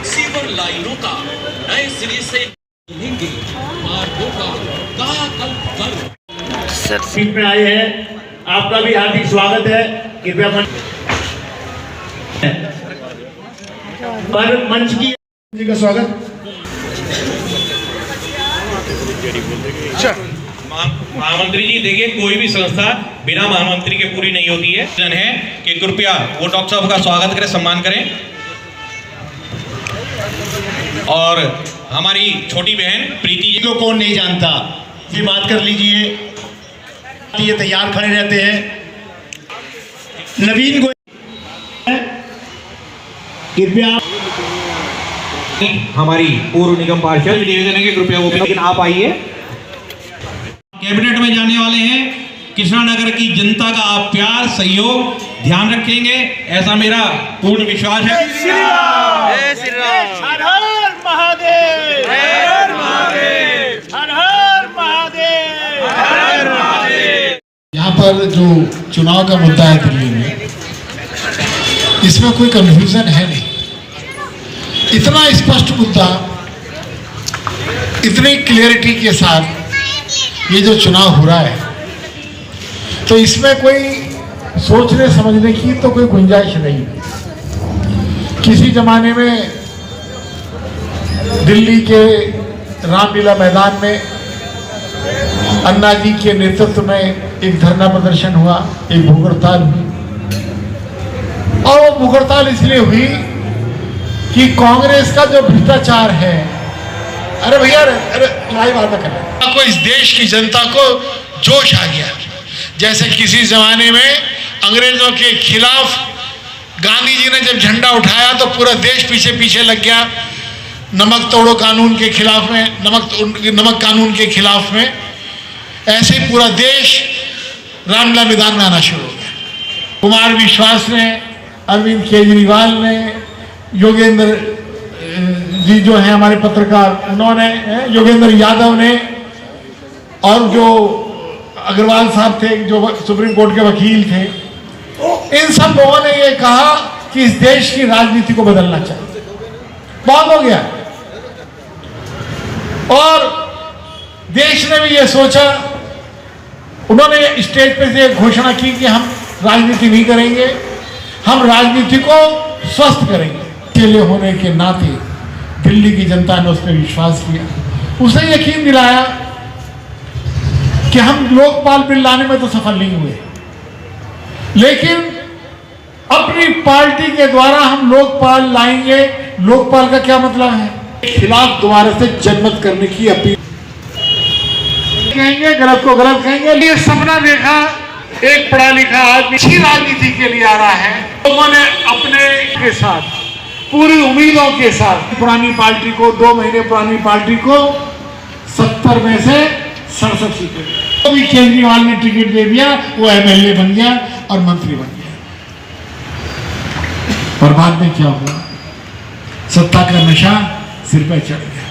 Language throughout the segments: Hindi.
सीवर लाइनों का नए सिरे से लेंगे मार्गों का कायाकल्प कर। सीट में आए हैं, आपका भी हार्दिक स्वागत है। कृपया पर मंच की जी का स्वागत। महामंत्री जी देखिए, कोई भी संस्था बिना महामंत्री के पूरी नहीं होती है। जन है कि कृपया वो डॉक्टर साहब का स्वागत करें, सम्मान करें। और हमारी छोटी बहन प्रीति जी को कौन नहीं जानता, ये बात कर लीजिए। ये तैयार खड़े रहते हैं। नवीन को कृपया हमारी पूर्व निगम पार्षद निवेदन है कि कृपया वो, लेकिन आप आइए। कैबिनेट में जाने वाले हैं। कृष्णा नगर की जनता का आप प्यार सहयोग ध्यान रखेंगे, ऐसा मेरा पूर्ण विश्वास है। हर हर महादेव, हर हर महादेव, हर हर महादेव, हर हर महादेव। यहाँ पर जो चुनाव का मुद्दा है दिल्ली में, इसमें कोई कंफ्यूजन है नहीं। इतना स्पष्ट मुद्दा, इतनी क्लियरिटी के साथ ये जो चुनाव हो रहा है, तो इसमें कोई सोचने समझने की तो कोई गुंजाइश नहीं। किसी जमाने में दिल्ली के रामलीला मैदान में अन्ना जी के नेतृत्व में एक धरना प्रदर्शन हुआ, एक भूख हड़ताल हुई। और वो भूख हड़ताल इसलिए हुई कि कांग्रेस का जो भ्रष्टाचार है, अरे भैया अरे लाइव आता कर को इस देश की जनता को जोश आ गया। जैसे किसी जमाने में अंग्रेजों के खिलाफ गांधी जी ने जब झंडा उठाया तो पूरा देश पीछे पीछे लग गया, नमक तोड़ो कानून के खिलाफ में, नमक कानून के खिलाफ में। ऐसे ही पूरा देश रामलीला मैदान में आना शुरू हो गया। कुमार विश्वास ने, अरविंद केजरीवाल ने, योगेंद्र जी जो हैं हमारे पत्रकार, उन्होंने, योगेंद्र यादव ने, और जो अग्रवाल साहब थे जो सुप्रीम कोर्ट के वकील थे, इन सब लोगों ने ये कहा कि इस देश की राजनीति को बदलना चाहिए। बहुत हो गया। और देश ने भी ये सोचा, उन्होंने स्टेज पे से घोषणा की कि हम राजनीति नहीं करेंगे, हम राजनीति को स्वस्थ करेंगे। अकेले होने के नाते दिल्ली की जनता ने उस पर विश्वास किया, उसे यकीन दिलाया कि हम लोकपाल बिल लाने में तो सफल नहीं हुए, लेकिन अपनी पार्टी के द्वारा हम लोकपाल लाएंगे। लोकपाल का क्या मतलब है? खिलाफ दोबारा से जनमत करने की अपील कहेंगे, गलत को गलत कहेंगे। ये सपना देखा, एक पढ़ा लिखा आदमी अच्छी राजनीति के लिए आ रहा है। लोगों ने अपने के साथ, पूरी उम्मीदों के साथ पुरानी पार्टी को, 2 महीने पुरानी पार्टी को 70 में से 67 सीटें, तो भी केजरीवाल ने टिकट दे दिया, वो एमएलए बन गया और मंत्री बन गया। और बाद में क्या हुआ? सत्ता का नशा सिर पर चढ़ गया।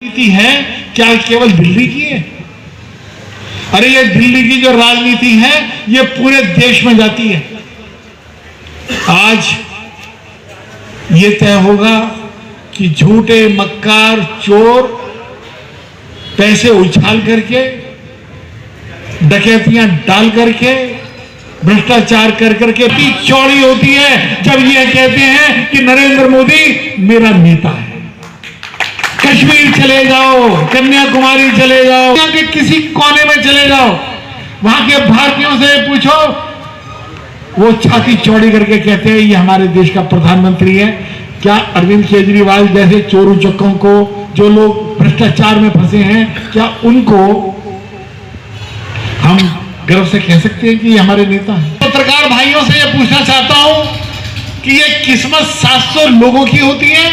राजनीति है क्या केवल दिल्ली की है? अरे ये दिल्ली की जो राजनीति है ये पूरे देश में जाती है। आज ये तय होगा कि झूठे मक्कार चोर पैसे उछाल करके, डकैतियां डाल करके, भ्रष्टाचार कर करके इतनी चौड़ी होती है जब ये कहते हैं कि नरेंद्र मोदी मेरा नेता है। कश्मीर चले जाओ, कन्याकुमारी चले जाओ, यहाँ के किसी कोने में चले जाओ, वहां के भारतीयों से पूछो, वो छाती चौड़ी करके कहते हैं ये हमारे देश का प्रधानमंत्री है। क्या अरविंद केजरीवाल जैसे चोर उचक्कों को, जो लोग भ्रष्टाचार में फंसे हैं, क्या उनको हम गर्व से कह सकते हैं कि ये हमारे नेता हैं? पत्रकार भाइयों से ये पूछना चाहता हूं कि ये किस्मत 700 लोगों की होती है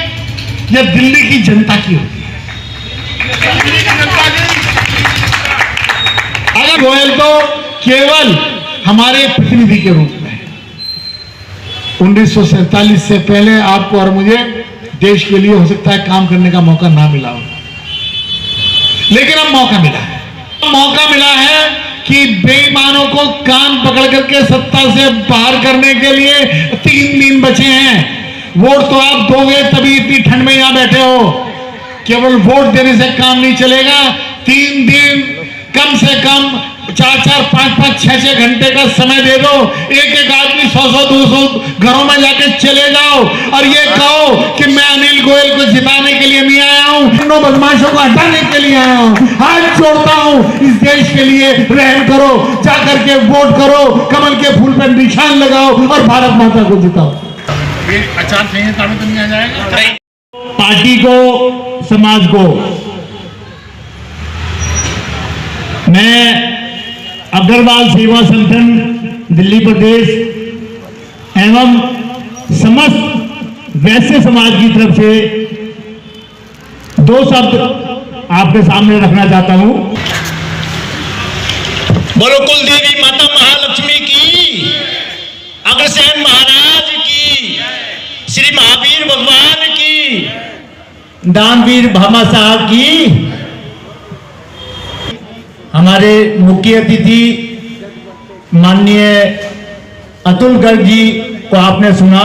या दिल्ली की जनता की होती है? अगर गोयल तो केवल हमारे प्रतिनिधि के रूप में 1947 से पहले आपको और मुझे देश के लिए हो सकता है काम करने का मौका ना मिला हो, लेकिन अब मौका मिला है। मौका मिला है कि बेईमानों को कान पकड़ करके सत्ता से बाहर करने के लिए 3 दिन बचे हैं। वोट तो आप दोगे तभी इतनी बैठे हो, केवल वोट देने से काम नहीं चलेगा। 3 दिन कम से कम 4-4, 5-5, 6-6 घंटे का समय दे दो। एक आदमी 100-100, 200 घरों में जाके चले जाओ और ये कहो कि मैं अनिल गोयल को जिताने के लिए नहीं आया हूं, इन बदमाशों को हटाने के लिए आया हूं। हाथ जोड़ता हूं, इस देश के लिए रहम करो, जाकर के वोट करो, कमल के फूल पर निशान लगाओ और भारत माता को जिताओ। ये आचार संहिता में तो नहीं आ जाएगा। पार्टी को, समाज को मैं अग्रवाल सेवा संगठन दिल्ली प्रदेश एवं समस्त वैश्य समाज की तरफ से 2 शब्द आपके सामने रखना चाहता हूं। बोलो कुल देवी माता महालक्ष्मी की, अग्रसेन महाराज की, श्री महावीर भगवान की, दानवीर भामा साहब की। हमारे मुख्य अतिथि माननीय अतुल गर्ग जी को आपने सुना,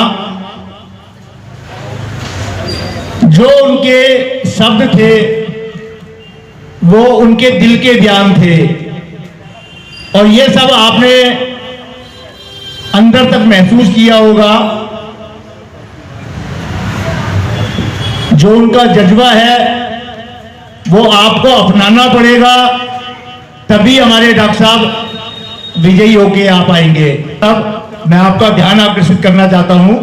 जो उनके शब्द थे वो उनके दिल के बयान थे और ये सब आपने अंदर तक महसूस किया होगा। जो उनका जज्बा है वो आपको अपनाना पड़ेगा, तभी हमारे डॉक्टर साहब विजयी होके आ पाएंगे। तब मैं आपका ध्यान आकर्षित करना चाहता हूं,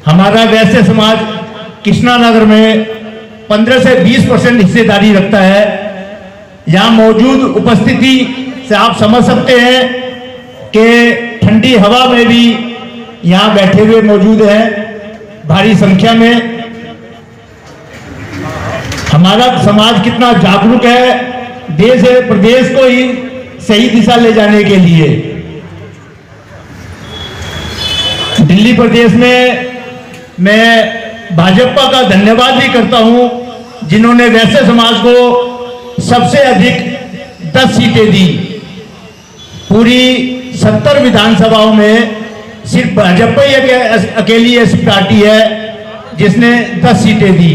हमारा वैश्य समाज कृष्णा नगर में 15 से 20% हिस्सेदारी रखता है। यहां मौजूद उपस्थिति से आप समझ सकते हैं कि ठंडी हवा में भी यहां बैठे हुए मौजूद हैं भारी संख्या में। हमारा समाज कितना जागरूक है देश है प्रदेश को ही सही दिशा ले जाने के लिए। दिल्ली प्रदेश में मैं भाजपा का धन्यवाद भी करता हूं, जिन्होंने वैश्य समाज को सबसे अधिक 10 सीटें दी। पूरी 70 विधानसभाओं में सिर्फ भाजपा ही अकेली ऐसी पार्टी है जिसने 10 सीटें दी।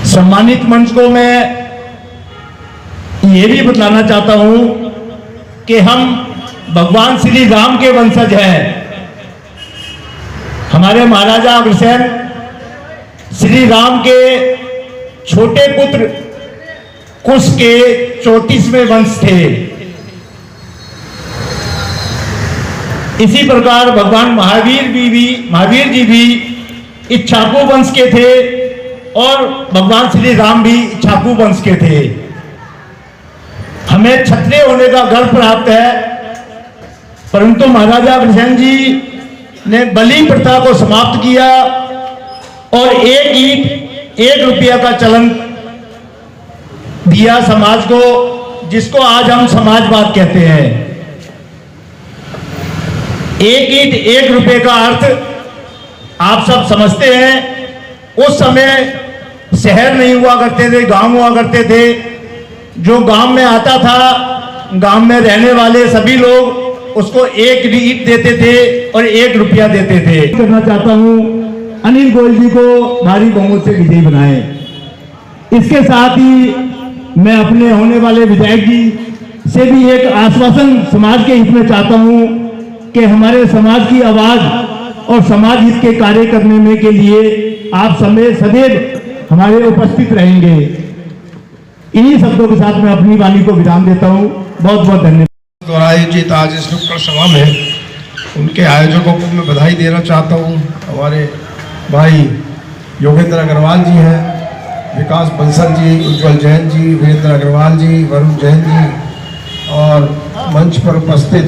सम्मानित मंच को मैं ये भी बताना चाहता हूं कि हम भगवान श्री राम के वंशज हैं। हमारे महाराजा अग्रसेन श्री राम के छोटे पुत्र कुश के 34वें वंश थे। इसी प्रकार भगवान महावीर जी भी इक्ष्वाकु वंश के थे और भगवान श्री राम भी इक्ष्वाकु वंश के थे। हमें क्षत्रिय होने का गर्व प्राप्त है, परंतु महाराजा अग्रसेन जी ने बलि प्रथा को समाप्त किया और 1 ईंट 1 रुपया का चलन दिया समाज को, जिसको आज हम समाजवाद कहते हैं। 1 ईंट 1 रुपये का अर्थ आप सब समझते हैं। उस समय शहर नहीं हुआ करते थे, गांव हुआ करते थे। जो गांव में आता था, गांव में रहने वाले सभी लोग उसको 1 ईंट देते थे और 1 रुपया देते थे। करना चाहता हूं अनिल गोयल जी को भारी बहुमत से विजयी बनाए। इसके साथ ही मैं अपने होने वाले विधायक जी से भी एक आश्वासन समाज के हित में चाहता हूं कि हमारे समाज की आवाज और समाज हित के कार्य करने में के लिए आप सदैव हमारे उपस्थित रहेंगे। इन्हीं शब्दों के साथ मैं अपनी वाणी को विराम देता हूं। बहुत बहुत धन्यवाद। द्वारा आयोजित आज इस नुक्कड़ सभा में उनके आयोजकों को मैं बधाई देना चाहता हूं। हमारे भाई योगेंद्र अग्रवाल जी हैं, विकास बंसल जी, उज्जवल जैन जी, वीरेंद्र अग्रवाल जी, वरुण जैन जी और मंच पर उपस्थित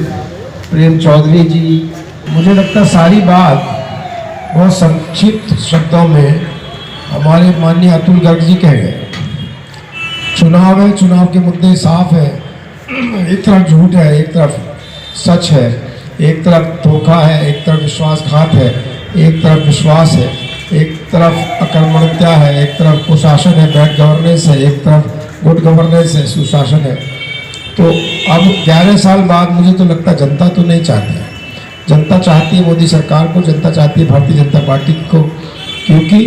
प्रेम चौधरी जी। मुझे लगता सारी बात बहुत संक्षिप्त शब्दों में हमारे माननीय अतुल गर्ग जी कह गए। चुनाव है, चुनाव के मुद्दे साफ है। एक तरफ झूठ है, एक तरफ सच है, एक तरफ धोखा है, एक तरफ विश्वासघात है, एक तरफ विश्वास है, एक तरफ अकर्मण्यता है, एक तरफ कुशासन है, बैड गवर्नेंस है, एक तरफ गुड गवर्नेंस है, सुशासन है। तो अब 11 साल बाद मुझे तो लगता जनता तो नहीं चाहती है, जनता चाहती है मोदी सरकार को, जनता चाहती है भारतीय जनता पार्टी को, क्योंकि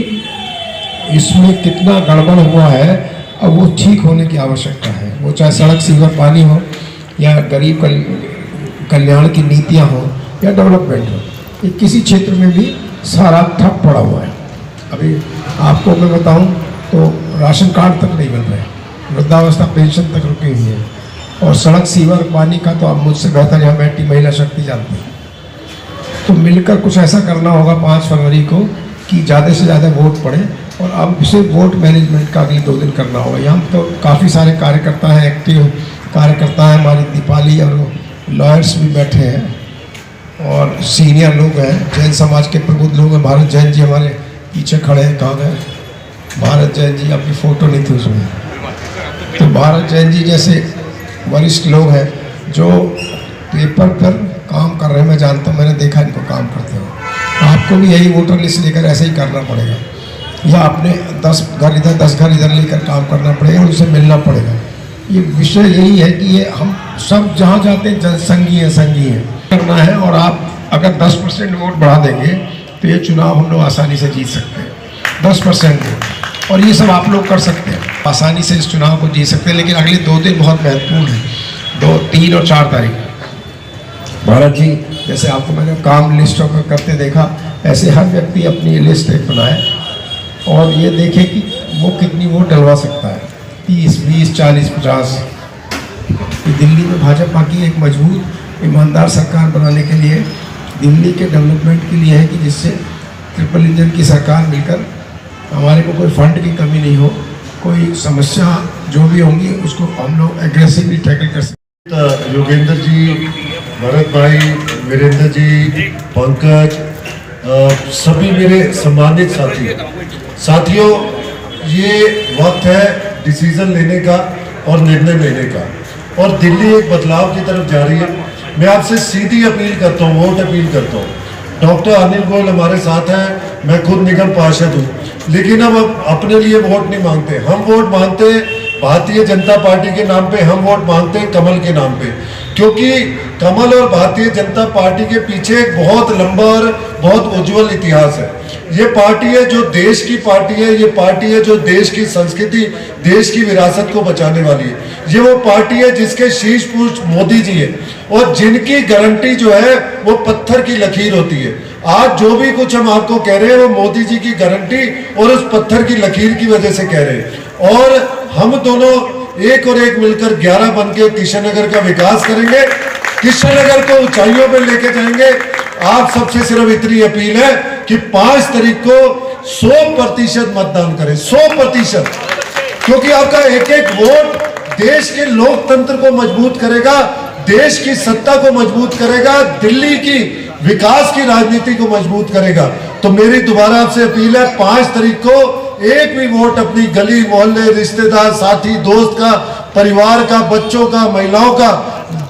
इसमें कितना गड़बड़ हुआ है अब वो ठीक होने की आवश्यकता है। वो चाहे सड़क सीवर पानी हो या गरीब कल्याण की नीतियाँ हो या डेवलपमेंट हो, ये किसी क्षेत्र में भी सारा ठप पड़ा हुआ है। अभी आपको मैं बताऊं तो राशन कार्ड तक नहीं मिल रहे, वृद्धावस्था पेंशन तक रुकी हुई है, और सड़क सीवर पानी का तो आप मुझसे बेहतर यहाँ बैठी महिला शक्ति जानती है। तो मिलकर कुछ ऐसा करना होगा 5 फरवरी को कि ज़्यादा से ज़्यादा वोट पड़े, और अब सिर्फ वोट मैनेजमेंट का अगले 2 दिन करना होगा। यहाँ तो काफ़ी सारे कार्यकर्ता हैं, एक्टिव कार्यकर्ता हैं, हमारी दीपाली और लॉयर्स भी बैठे हैं और सीनियर लोग हैं, जैन समाज के प्रबुद्ध लोग हैं। भारत जैन जी हमारे पीछे खड़े हैं, कहाँ गए भारत जैन जी? आपकी फ़ोटो नहीं थी उसमें। तो भारत जैन जी जैसे वरिष्ठ लोग हैं जो पेपर पर काम कर रहे हैं, मैं जानता हूँ, मैंने देखा इनको काम करते हुए। आपको भी यही वोटर लिस्ट लेकर ऐसे ही करना पड़ेगा, या अपने 10 घर इधर 10 घर इधर लेकर काम करना पड़ेगा, उनसे मिलना पड़ेगा। ये विषय यही है कि ये हम सब जहाँ जाते हैं संघीय करना है, और आप अगर 10% वोट बढ़ा देंगे तो ये चुनाव हम लोग आसानी से जीत सकते हैं। 10% वोट, और ये सब आप लोग कर सकते हैं, आसानी से इस चुनाव को जीत सकते हैं। लेकिन अगले 2 दिन बहुत महत्वपूर्ण है, 2, 3 और 4 तारीख। भारत जी जैसे आपको मैंने काम लिस्टों का करते देखा, ऐसे हर व्यक्ति अपनी लिस्ट एक बनाए और ये देखे कि वो कितनी वोट डलवा सकता है, 30, 20, 40, 50। दिल्ली में भाजपा की एक मजबूत ईमानदार सरकार बनाने के लिए, दिल्ली के डेवलपमेंट के लिए है कि जिससे ट्रिपल इंजन की सरकार मिलकर हमारे को कोई फंड की कमी नहीं हो, कोई समस्या जो भी होंगी उसको हम लोग एग्रेसिवली टैकल कर सकते। योगेंद्र जी, भरत भाई, वीरेंद्र जी, पंकज, सभी मेरे सम्मानित साथियों, ये वक्त है डिसीजन लेने का और निर्णय लेने का, और दिल्ली एक बदलाव की तरफ जा रही है। मैं आपसे सीधी अपील करता हूँ, वोट अपील करता हूँ। डॉक्टर अनिल गोयल हमारे साथ हैं, मैं खुद निगम पार्षद हूँ, लेकिन हम अपने लिए वोट नहीं मांगते। हम वोट मांगते भारतीय जनता पार्टी के नाम पे, हम वोट मांगते हैं कमल के नाम पे, क्योंकि कमल और भारतीय जनता पार्टी के पीछे एक बहुत लंबा और बहुत उज्जवल इतिहास है। ये पार्टी है जो देश की पार्टी है, ये पार्टी है जो देश की संस्कृति, देश की विरासत को बचाने वाली है। ये वो पार्टी है जिसके शीर्ष पुरुष मोदी जी है, और जिनकी गारंटी जो है वो पत्थर की लकीर होती है। आज जो भी कुछ हम आपको कह रहे हैं वो मोदी जी की गारंटी और उस पत्थर की लकीर की वजह से कह रहे हैं। और हम दोनों एक और एक मिलकर 11 बनके किशननगर का विकास करेंगे, किशननगर को ऊंचाइयों पर लेके जाएंगे। आप सबसे सिर्फ इतनी अपील है कि 5 तारीख को 100% मतदान करें, 100%, क्योंकि आपका एक एक वोट देश के लोकतंत्र को मजबूत करेगा, देश की सत्ता को मजबूत करेगा, दिल्ली की विकास की राजनीति को मजबूत करेगा। तो मेरी दोबारा आपसे अपील है, 5 तारीख को एक भी वोट अपनी गली मोहल्ले, रिश्तेदार, साथी, दोस्त का, परिवार का, बच्चों का, महिलाओं का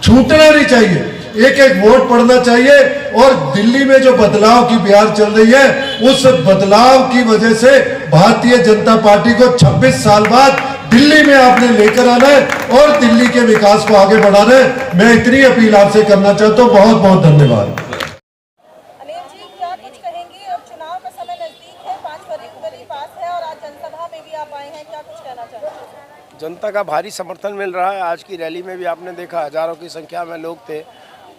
छूटना नहीं चाहिए। एक एक वोट पड़ना चाहिए, और दिल्ली में जो बदलाव की बहार चल रही है, उस बदलाव की वजह से भारतीय जनता पार्टी को 26 साल बाद दिल्ली में आपने लेकर आना है और दिल्ली के विकास को आगे बढ़ाना है। मैं इतनी अपील आपसे करना चाहता हूँ। बहुत बहुत धन्यवाद। जनता का भारी समर्थन मिल रहा है। आज की रैली में भी आपने देखा हजारों की संख्या में लोग थे,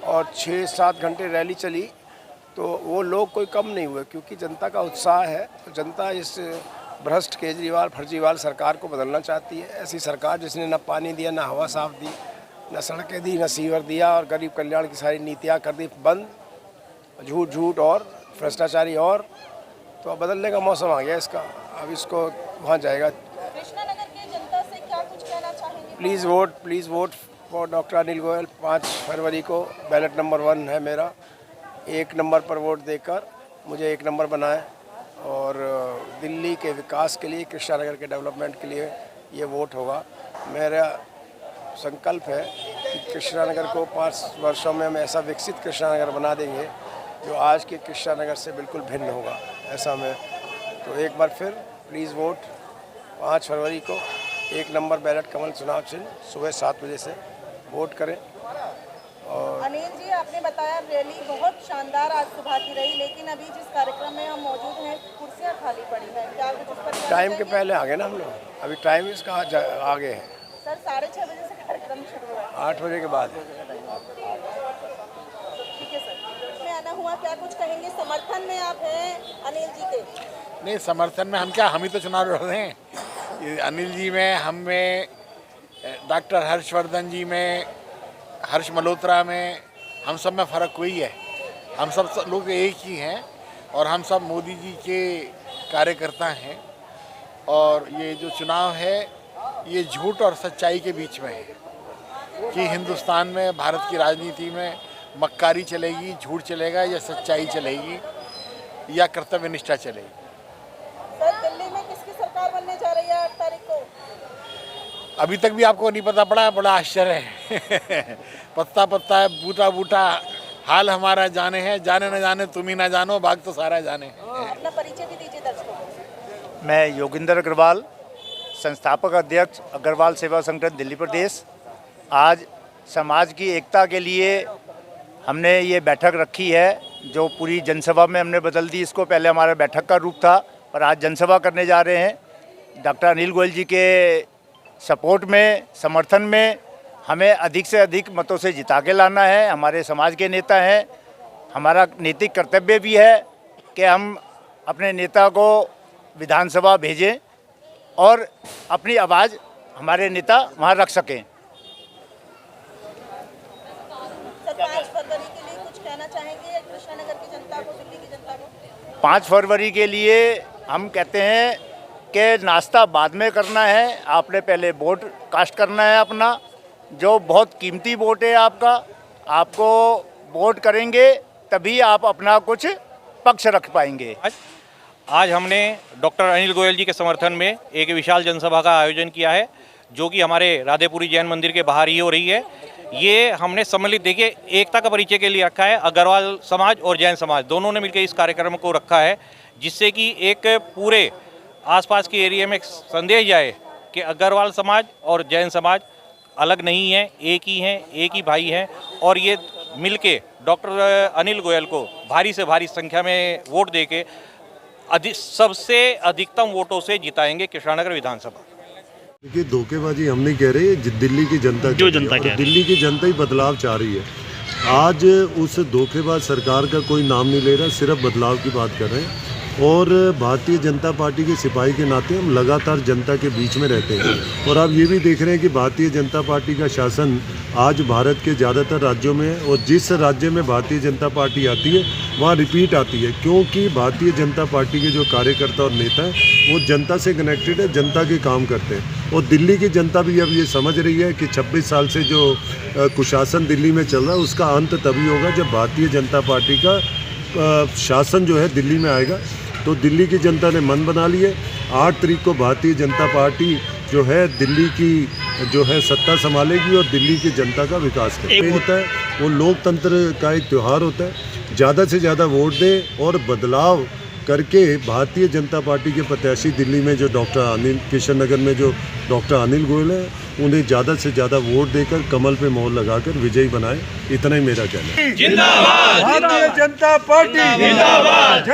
और 6-7 घंटे रैली चली, तो वो लोग कोई कम नहीं हुए, क्योंकि जनता का उत्साह है। तो जनता इस भ्रष्ट केजरीवाल फर्जीवाल सरकार को बदलना चाहती है। ऐसी सरकार जिसने न पानी दिया, न हवा साफ दी, न सड़कें दी, न सीवर दिया, और गरीब कल्याण की सारी नीतियाँ कर दी बंद, झूठ और भ्रष्टाचारी। और तो अब बदलने का मौसम आ गया इसका, अब इसको वहाँ जाएगा। Please vote for doctor Anil Goyal. 5 फरवरी को बैलेट नंबर 1 है मेरा। 1 नंबर पर वोट देकर मुझे 1 नंबर बनाएं, और दिल्ली के विकास के लिए, कृष्णानगर के डेवलपमेंट के लिए ये वोट होगा। मेरा संकल्प है कि कृष्णानगर को 5 वर्षों में हम ऐसा विकसित कृष्णानगर बना देंगे जो आज के कृष्णानगर से बिल्कुल भिन्न होगा, ऐसा मैं। तो एक बार फिर प्लीज़ वोट 5 फरवरी को 1 नंबर बैलेट कमल चुनाव चिन्ह, सुबह 7 बजे से वोट करें। और अनिल जी, आपने बताया रैली बहुत शानदार आज सुबह की रही, लेकिन अभी जिस कार्यक्रम में हम मौजूद हैं कुर्सियां खाली पड़ी हैं, क्या कुछ उस पर टाइम के पहले आ गए ना हम लोग, अभी टाइम इसका आगे है सर 6:30 बजे से कार्यक्रम शुरू हुआ है, 8 बजे के बाद। ठीक है सर, में आना हुआ, क्या कुछ कहेंगे? समर्थन में आप हैं अनिल जी के? नहीं, समर्थन में हम क्या, हम ही तो चुनाव लड़ रहे हैं। ये अनिल जी में, हम में, डॉक्टर हर्षवर्धन जी में, हर्ष मल्होत्रा में, हम सब में फ़र्क कोई है। हम सब लोग एक ही हैं और हम सब मोदी जी के कार्यकर्ता हैं। और ये जो चुनाव है ये झूठ और सच्चाई के बीच में है कि हिंदुस्तान में, भारत की राजनीति में मक्कारी चलेगी, झूठ चलेगा या सच्चाई चलेगी या कर्तव्य निष्ठा चलेगी। सर, दिल्ली में किसकी सरकार बनने जा रही है 8 तारीख को? अभी तक भी आपको नहीं पता पड़ा, बड़ा आश्चर्य है। पत्ता पत्ता है, बूटा बूटा, हाल हमारा जाने हैं, जाने न जाने तुम ही ना जानो, भाग तो सारा जाने। अपना परिचय भी दीजिए दर्शकों को। मैं योगिंदर अग्रवाल, संस्थापक अध्यक्ष अग्रवाल सेवा संगठन दिल्ली प्रदेश। आज समाज की एकता के लिए हमने ये बैठक रखी है, जो पूरी जनसभा में हमने बदल दी इसको। पहले हमारा बैठक का रूप था, पर आज जनसभा करने जा रहे हैं। डॉक्टर अनिल गोयल जी के सपोर्ट में, समर्थन में हमें अधिक से अधिक मतों से जिता के लाना है। हमारे समाज के नेता हैं, हमारा नैतिक कर्तव्य भी है कि हम अपने नेता को विधानसभा भेजें और अपनी आवाज़ हमारे नेता वहाँ रख सकें। सर, 5 फरवरी के लिए कुछ कहना चाहेंगे कृष्णानगर की जनता को, दिल्ली की जनता को? 5 फरवरी के लिए हम कहते हैं कि नाश्ता बाद में करना है, आपने पहले वोट कास्ट करना है अपना, जो बहुत कीमती वोट है आपका। आपको वोट करेंगे तभी आप अपना कुछ पक्ष रख पाएंगे। आज हमने डॉक्टर अनिल गोयल जी के समर्थन में एक विशाल जनसभा का आयोजन किया है, जो कि हमारे राधेपुरी जैन मंदिर के बाहर ही हो रही है। ये हमने सम्मिलित, देखिए, एकता का परिचय के लिए रखा है। अग्रवाल समाज और जैन समाज दोनों ने मिलकर इस कार्यक्रम को रखा है, जिससे कि एक पूरे आसपास के एरिया में संदेश जाए कि अग्रवाल समाज और जैन समाज अलग नहीं है, एक ही हैं, एक ही भाई हैं। और ये मिलके डॉक्टर अनिल गोयल को भारी से भारी संख्या में वोट देके सबसे अधिकतम वोटों से जिताएंगे कृष्णानगर विधानसभा। देखिए, धोखेबाजी हम नहीं कह रहे, दिल्ली की जनता जो जनता कह रही है, दिल्ली की जनता ही बदलाव चाह रही है। आज उस धोखेबाज सरकार का कोई नाम नहीं ले रहा, सिर्फ बदलाव की बात कर रहे हैं। और भारतीय जनता पार्टी के सिपाही के नाते हम लगातार जनता के बीच में रहते हैं। और आप ये भी देख रहे हैं कि भारतीय जनता पार्टी का शासन आज भारत के ज़्यादातर राज्यों में, और जिस राज्य में भारतीय जनता पार्टी आती है वहाँ रिपीट आती है, क्योंकि भारतीय जनता पार्टी के जो कार्यकर्ता और नेता हैं वो जनता से कनेक्टेड है, जनता के काम करते हैं। और दिल्ली की जनता भी अब ये समझ रही है कि 26 साल से जो कुशासन दिल्ली में चल रहा है उसका अंत तभी होगा जब भारतीय जनता पार्टी का शासन जो है दिल्ली में आएगा। तो दिल्ली की जनता ने मन बना लिए, 8 तारीख को भारतीय जनता पार्टी जो है दिल्ली की जो है सत्ता संभालेगी और दिल्ली की जनता का विकास करेगी। होता है वो लोकतंत्र का एक त्यौहार होता है। ज़्यादा से ज़्यादा वोट दें और बदलाव करके भारतीय जनता पार्टी के प्रत्याशी दिल्ली में जो डॉक्टर अनिल, कृष्णनगर में जो डॉक्टर अनिल गोयल है, उन्हें ज़्यादा से ज़्यादा वोट देकर कमल पे मोहर लगाकर विजयी बनाए। इतना ही मेरा कहना है। जिंदाबाद, भारतीय जनता पार्टी जिंदाबाद।